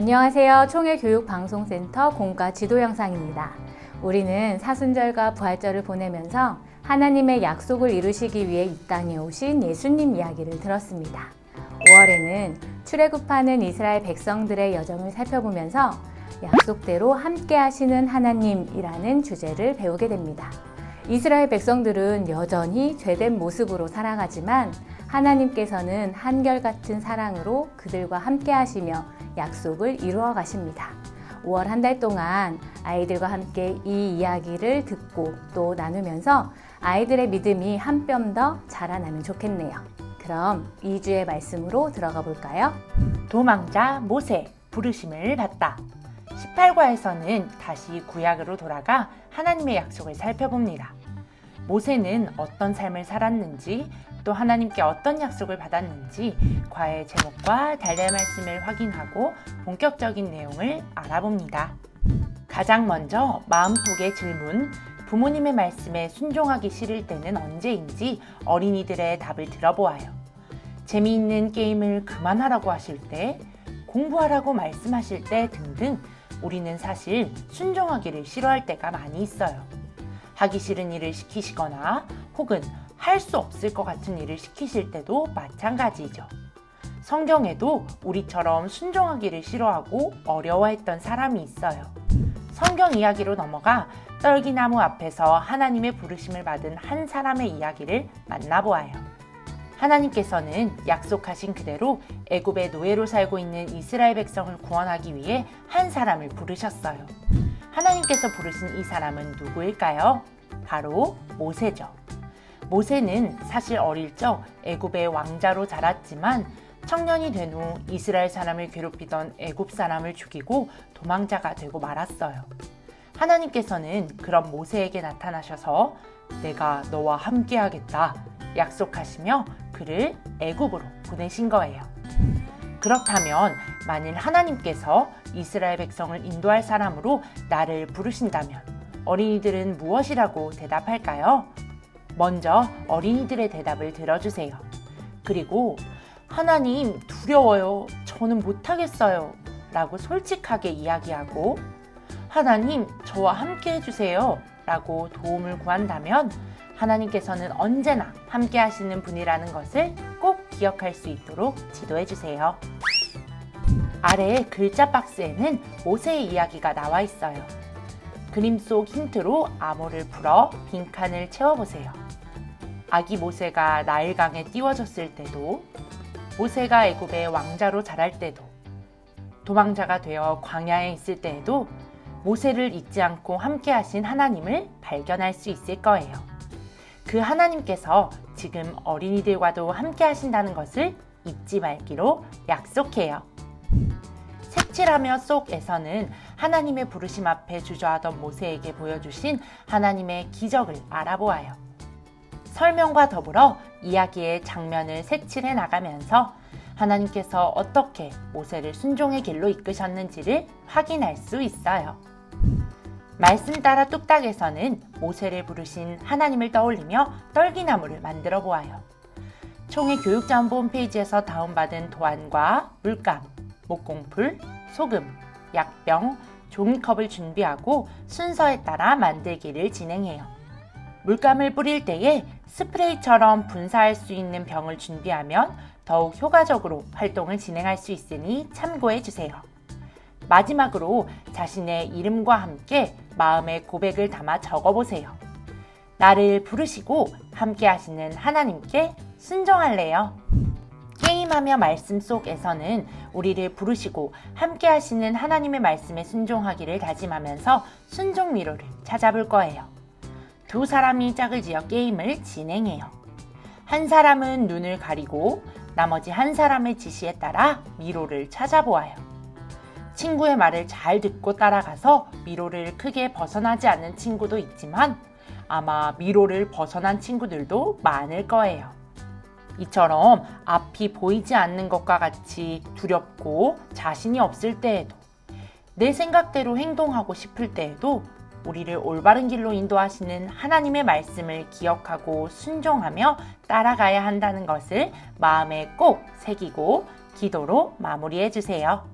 안녕하세요. 총회교육방송센터 공과 지도 영상입니다. 우리는 사순절과 부활절을 보내면서 하나님의 약속을 이루시기 위해 이 땅에 오신 예수님 이야기를 들었습니다. 5월에는 출애굽하는 이스라엘 백성들의 여정을 살펴보면서 약속대로 함께 하시는 하나님이라는 주제를 배우게 됩니다. 이스라엘 백성들은 여전히 죄된 모습으로 살아가지만 하나님께서는 한결같은 사랑으로 그들과 함께 하시며 약속을 이루어 가십니다. 5월 한 달 동안 아이들과 함께 이 이야기를 듣고 또 나누면서 아이들의 믿음이 한 뼘 더 자라나면 좋겠네요. 그럼 2주의 말씀으로 들어가 볼까요? 도망자 모세 부르심을 받다. 18과에서는 다시 구약으로 돌아가 하나님의 약속을 살펴봅니다. 모세는 어떤 삶을 살았는지 또 하나님께 어떤 약속을 받았는지 과의 제목과 달달 말씀을 확인하고 본격적인 내용을 알아봅니다. 가장 먼저 마음속의 질문, 부모님의 말씀에 순종하기 싫을 때는 언제인지 어린이들의 답을 들어보아요. 재미있는 게임을 그만하라고 하실 때, 공부하라고 말씀하실 때 등등 우리는 사실 순종하기를 싫어할 때가 많이 있어요. 하기 싫은 일을 시키시거나 혹은 할 수 없을 것 같은 일을 시키실 때도 마찬가지죠. 성경에도 우리처럼 순종하기를 싫어하고 어려워했던 사람이 있어요. 성경 이야기로 넘어가 떨기나무 앞에서 하나님의 부르심을 받은 한 사람의 이야기를 만나보아요. 하나님께서는 약속하신 그대로 애굽의 노예로 살고 있는 이스라엘 백성을 구원하기 위해 한 사람을 부르셨어요. 하나님께서 부르신 이 사람은 누구일까요? 바로 모세죠. 모세는 사실 어릴 적 애굽의 왕자로 자랐지만 청년이 된 후 이스라엘 사람을 괴롭히던 애굽 사람을 죽이고 도망자가 되고 말았어요. 하나님께서는 그런 모세에게 나타나셔서 내가 너와 함께 하겠다 약속하시며 그를 애굽으로 보내신 거예요. 그렇다면 만일 하나님께서 이스라엘 백성을 인도할 사람으로 나를 부르신다면 어린이들은 무엇이라고 대답할까요? 먼저 어린이들의 대답을 들어주세요. 그리고 하나님 두려워요. 저는 못하겠어요. 라고 솔직하게 이야기하고 하나님 저와 함께 해주세요. 라고 도움을 구한다면 하나님께서는 언제나 함께 하시는 분이라는 것을 꼭 기억할 수 있도록 지도해 주세요. 아래 글자 박스에는 모세의 이야기가 나와 있어요. 그림 속 힌트로 암호를 풀어 빈칸을 채워보세요. 아기 모세가 나일강에 띄워졌을 때도, 모세가 애굽의 왕자로 자랄 때도, 도망자가 되어 광야에 있을 때에도 모세를 잊지 않고 함께 하신 하나님을 발견할 수 있을 거예요. 그 하나님께서 지금 어린이들과도 함께 하신다는 것을 잊지 말기로 약속해요. 색칠하며 속에서는 하나님의 부르심 앞에 주저하던 모세에게 보여주신 하나님의 기적을 알아보아요. 설명과 더불어 이야기의 장면을 색칠해 나가면서 하나님께서 어떻게 모세를 순종의 길로 이끄셨는지를 확인할 수 있어요. 말씀 따라 뚝딱에서는 모세를 부르신 하나님을 떠올리며 떨기나무를 만들어 보아요. 총회 교육자원부 홈페이지에서 다운받은 도안과 물감, 목공풀, 소금, 약병, 종이컵을 준비하고 순서에 따라 만들기를 진행해요. 물감을 뿌릴 때에 스프레이처럼 분사할 수 있는 병을 준비하면 더욱 효과적으로 활동을 진행할 수 있으니 참고해 주세요. 마지막으로 자신의 이름과 함께 마음의 고백을 담아 적어보세요. 나를 부르시고 함께 하시는 하나님께 순종할래요. 게임하며 말씀 속에서는 우리를 부르시고 함께 하시는 하나님의 말씀에 순종하기를 다짐하면서 순종 미로를 찾아볼 거예요. 두 사람이 짝을 지어 게임을 진행해요. 한 사람은 눈을 가리고 나머지 한 사람의 지시에 따라 미로를 찾아보아요. 친구의 말을 잘 듣고 따라가서 미로를 크게 벗어나지 않는 친구도 있지만 아마 미로를 벗어난 친구들도 많을 거예요. 이처럼 앞이 보이지 않는 것과 같이 두렵고 자신이 없을 때에도, 내 생각대로 행동하고 싶을 때에도 우리를 올바른 길로 인도하시는 하나님의 말씀을 기억하고 순종하며 따라가야 한다는 것을 마음에 꼭 새기고 기도로 마무리해 주세요.